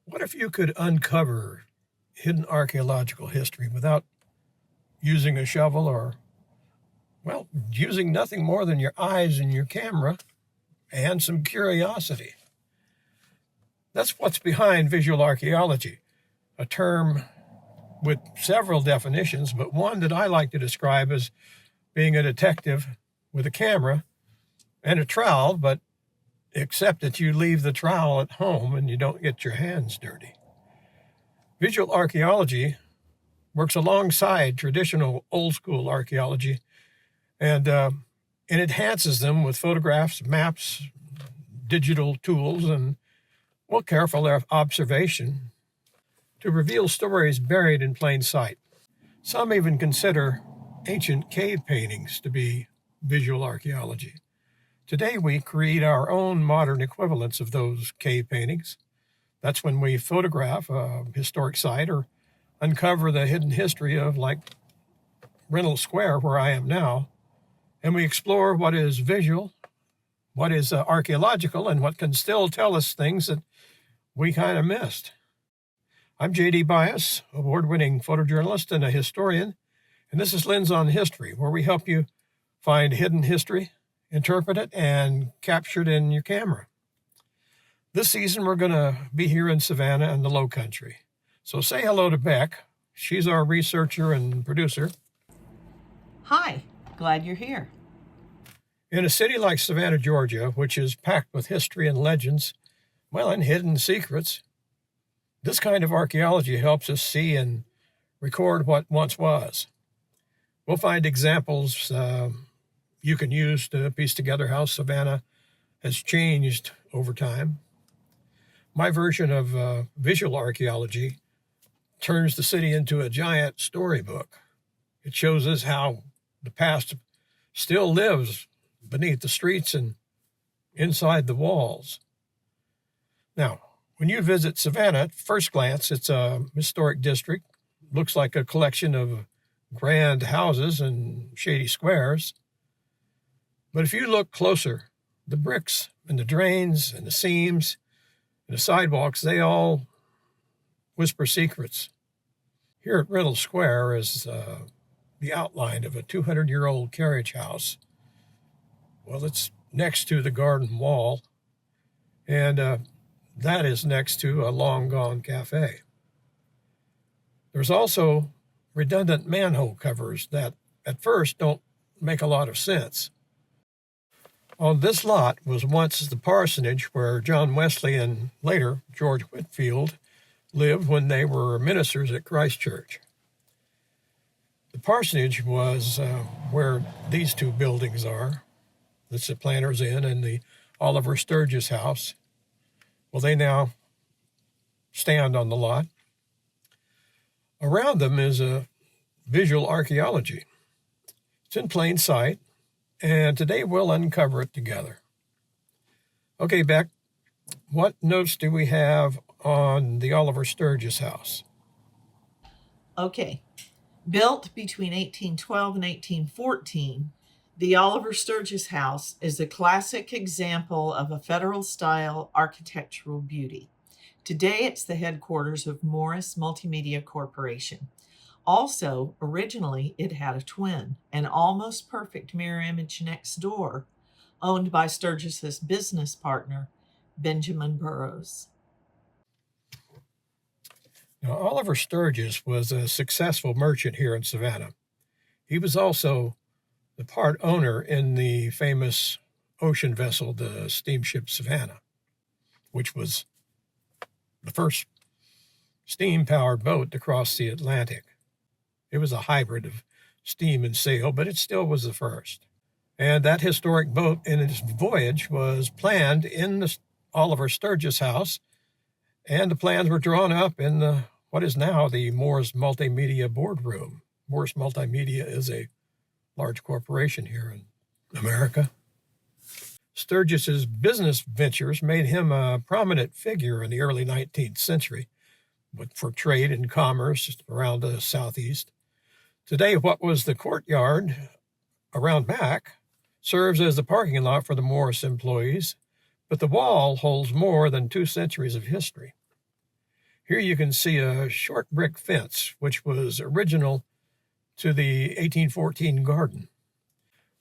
What if you could uncover hidden archaeological history without using a shovel or, well, using nothing more than your eyes and your camera and some curiosity? That's what's behind visual archaeology, a term with several definitions, but one that I like to describe as being a detective with a camera and a trowel, but except that you leave the trowel at home and you don't get your hands dirty. Visual archaeology works alongside traditional old-school archaeology and enhances them with photographs, maps, digital tools, and, well, careful observation to reveal stories buried in plain sight. Some even consider ancient cave paintings to be visual archaeology. Today, we create our own modern equivalents of those cave paintings. That's when we photograph a historic site or uncover the hidden history of, like, Reynolds Square, where I am now, and we explore what is visual, what is archaeological, and what can still tell us things that we kind of missed. I'm JD Byous, award-winning photojournalist and a historian, and this is Lens on History, where we help you find hidden history, interpret it, and capture it in your camera. This season, we're going to be here in Savannah and the Low Country. So say hello to Beck. She's our researcher and producer. Hi, glad you're here. In a city like Savannah, Georgia, which is packed with history and legends, well, and hidden secrets, this kind of archaeology helps us see and record what once was. We'll find examples you can use to piece together how Savannah has changed over time. My version of visual archaeology turns the city into a giant storybook. It shows us how the past still lives beneath the streets and inside the walls. Now, when you visit Savannah, at first glance, it's a historic district. Looks like a collection of grand houses and shady squares. But if you look closer, the bricks and the drains and the seams and the sidewalks, they all whisper secrets. Here at Reynolds Square is the outline of a 200-year-old carriage house. Well, it's next to the garden wall, and that is next to a long-gone cafe. There's also redundant manhole covers that at first don't make a lot of sense. On this lot was once the parsonage where John Wesley and later George Whitefield lived when they were ministers at Christ Church. The parsonage was where these two buildings are. That's the Planter's Inn and the Oliver Sturgis house. Well, they now stand on the lot. Around them is a visual archaeology. It's in plain sight, and today we'll uncover it together. Okay, Beck, what notes do we have on the Oliver Sturgis house? Okay. Built between 1812 and 1814, the Oliver Sturgis House is a classic example of a federal-style architectural beauty. Today, it's the headquarters of Morris Multimedia Corporation. Also, originally, it had a twin, an almost perfect mirror image next door, owned by Sturgis's business partner, Benjamin Burroughs. Now, Oliver Sturgis was a successful merchant here in Savannah. He was also the part owner in the famous ocean vessel, the steamship Savannah, which was the first steam-powered boat to cross the Atlantic. It was a hybrid of steam and sail, but it still was the first. And that historic boat in its voyage was planned in the Oliver Sturgis house, and the plans were drawn up in what is now the Morris Multimedia boardroom. Morris Multimedia is a large corporation here in America. Sturgis's business ventures made him a prominent figure in the early 19th century for trade and commerce around the Southeast. Today, what was the courtyard around back serves as the parking lot for the Morris employees, but the wall holds more than 2 centuries of history. Here you can see a short brick fence, which was original to the 1814 garden.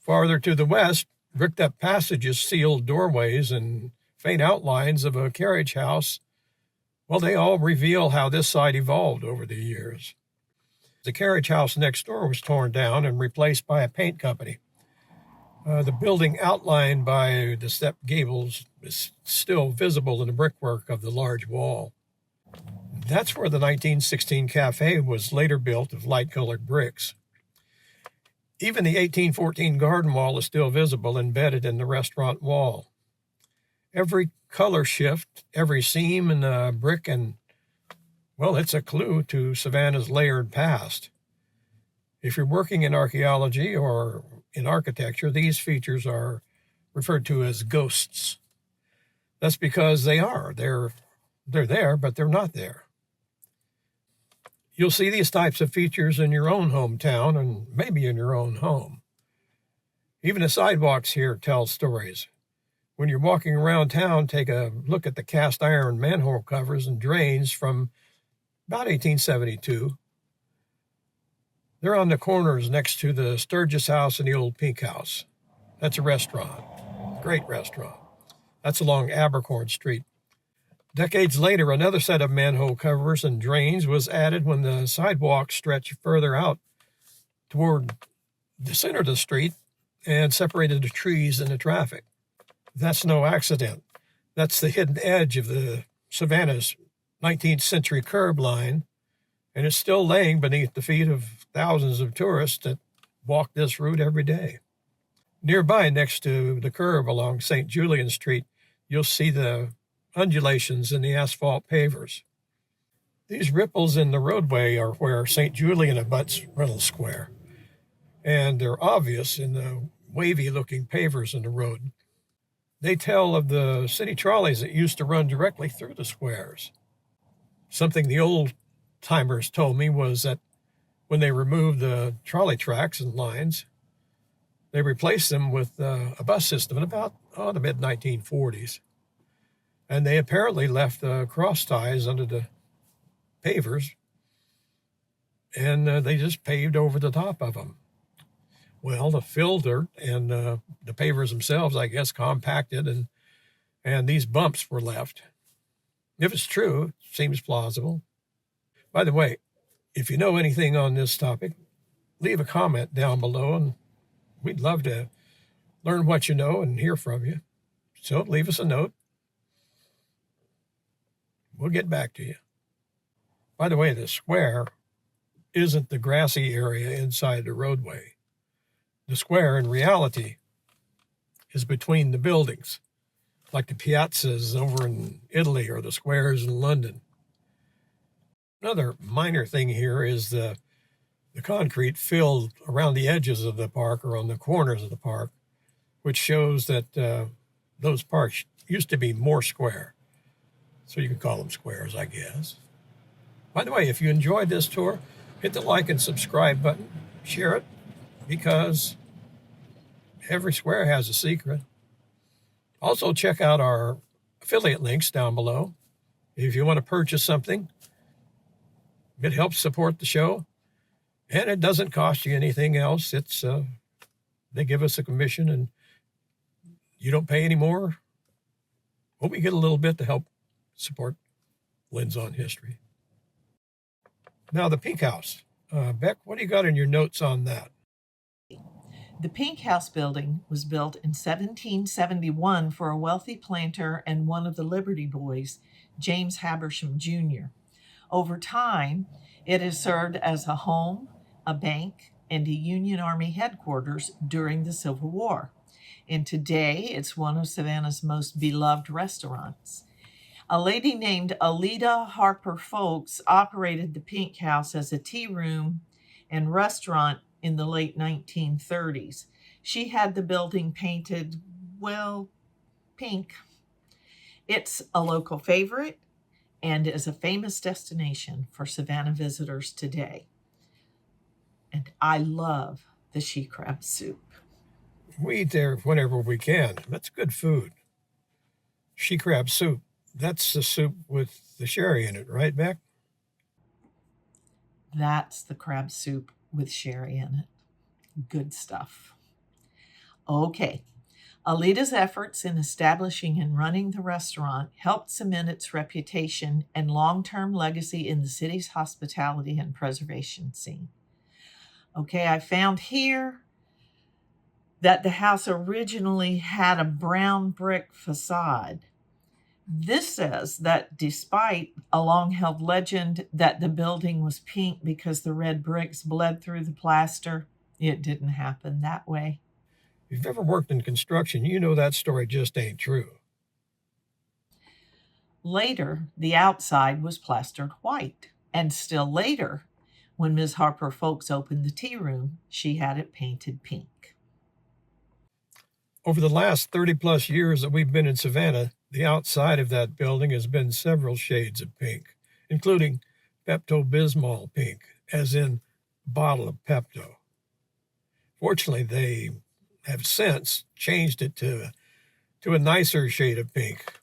Farther to the west, bricked up passages, sealed doorways, and faint outlines of a carriage house. Well, they all reveal how this site evolved over the years. The carriage house next door was torn down and replaced by a paint company. The building outlined by the step gables is still visible in the brickwork of the large wall. That's where the 1916 cafe was later built of light-colored bricks. Even the 1814 garden wall is still visible, embedded in the restaurant wall. Every color shift, every seam in the brick, and, well, it's a clue to Savannah's layered past. If you're working in archaeology or in architecture, these features are referred to as ghosts. That's because they are. They're there, but they're not there. You'll see these types of features in your own hometown and maybe in your own home. Even the sidewalks here tell stories. When you're walking around town, take a look at the cast iron manhole covers and drains from about 1872. They're on the corners next to the Sturgis House and the old Pink House. That's a restaurant, great restaurant. That's along Abercorn Street. Decades later, another set of manhole covers and drains was added when the sidewalk stretched further out toward the center of the street and separated the trees and the traffic. That's no accident. That's the hidden edge of the Savannah's 19th century curb line, and it's still laying beneath the feet of thousands of tourists that walk this route every day. Nearby, next to the curb along St. Julian Street, you'll see the undulations in the asphalt pavers. These ripples in the roadway are where St. Julian abuts Reynolds Square, and they're obvious in the wavy-looking pavers in the road. They tell of the city trolleys that used to run directly through the squares. Something the old-timers told me was that when they removed the trolley tracks and lines, they replaced them with a bus system in about the mid-1940s. And they apparently left cross ties under the pavers, and they just paved over the top of them. Well, the fill dirt and the pavers themselves, I guess, compacted, and these bumps were left. If it's true, it seems plausible. By the way, if you know anything on this topic, leave a comment down below, and we'd love to learn what you know and hear from you. So leave us a note. We'll get back to you. By the way, the square isn't the grassy area inside the roadway. The square, in reality, is between the buildings, like the piazzas over in Italy or the squares in London. Another minor thing here is the concrete filled around the edges of the park or on the corners of the park, which shows that those parks used to be more square. So you can call them squares, I guess. By the way, if you enjoyed this tour, hit the like and subscribe button. Share it, because every square has a secret. Also, check out our affiliate links down below. If you want to purchase something, it helps support the show, and it doesn't cost you anything else. It's they give us a commission, and you don't pay any more. Well, we get a little bit to help support Lens on History. Now, the Pink House. Beck, what do you got in your notes on that? The Pink House building was built in 1771 for a wealthy planter and one of the Liberty Boys, James Habersham Jr. Over time, it has served as a home, a bank, and a Union Army headquarters during the Civil War. And today, it's one of Savannah's most beloved restaurants. A lady named Alida Harper Folks operated the Pink House as a tea room and restaurant in the late 1930s. She had the building painted, well, pink. It's a local favorite and is a famous destination for Savannah visitors today. And I love the she crab soup. We eat there whenever we can. That's good food. She crab soup. That's the soup with the sherry in it, right, Beck? That's the crab soup with sherry in it. Good stuff. Okay. Alita's efforts in establishing and running the restaurant helped cement its reputation and long-term legacy in the city's hospitality and preservation scene. Okay, I found here that the house originally had a brown brick facade. This says that despite a long-held legend that the building was pink because the red bricks bled through the plaster, it didn't happen that way. If you've ever worked in construction, you know that story just ain't true. Later, the outside was plastered white, and still later, when Ms. Harper Folks opened the tea room, she had it painted pink. Over the last 30 plus years that we've been in Savannah, the outside of that building has been several shades of pink, including Pepto-Bismol pink, as in a bottle of Pepto. Fortunately, they have since changed it to a nicer shade of pink.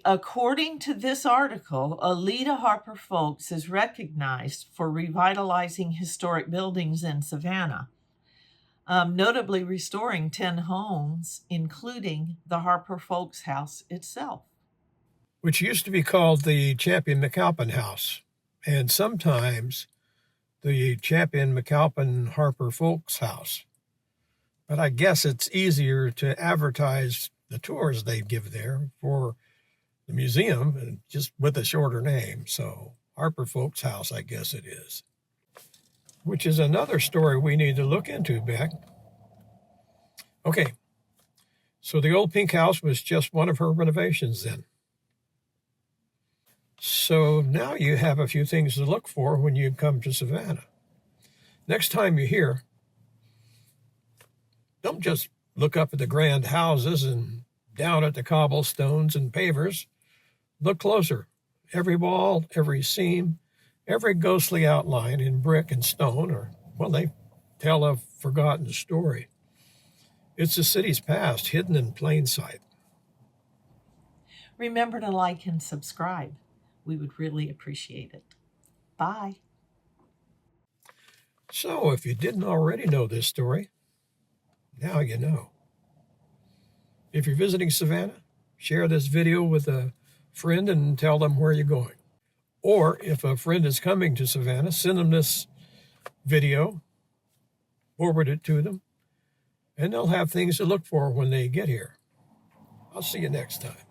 According to this article, Alita Harper Folks is recognized for revitalizing historic buildings in Savannah, notably restoring 10 homes, including the Harper Folks house itself. Which used to be called the Champion McAlpin House, and sometimes the Champion McAlpin Harper Folks House. But I guess it's easier to advertise the tours they give there for the museum, just with a shorter name. So Harper Folks House, I guess it is. Which is another story we need to look into, Beck. Okay, so the old pink house was just one of her renovations then. So now you have a few things to look for when you come to Savannah. Next time you're here, don't just look up at the grand houses and down at the cobblestones and pavers. Look closer. Every wall, every seam, every ghostly outline in brick and stone, they tell a forgotten story. It's the city's past, hidden in plain sight. Remember to like and subscribe. We would really appreciate it. Bye. So if you didn't already know this story, now you know. If you're visiting Savannah, share this video with a friend and tell them where you're going. Or if a friend is coming to Savannah, send them this video, forward it to them, and they'll have things to look for when they get here. I'll see you next time.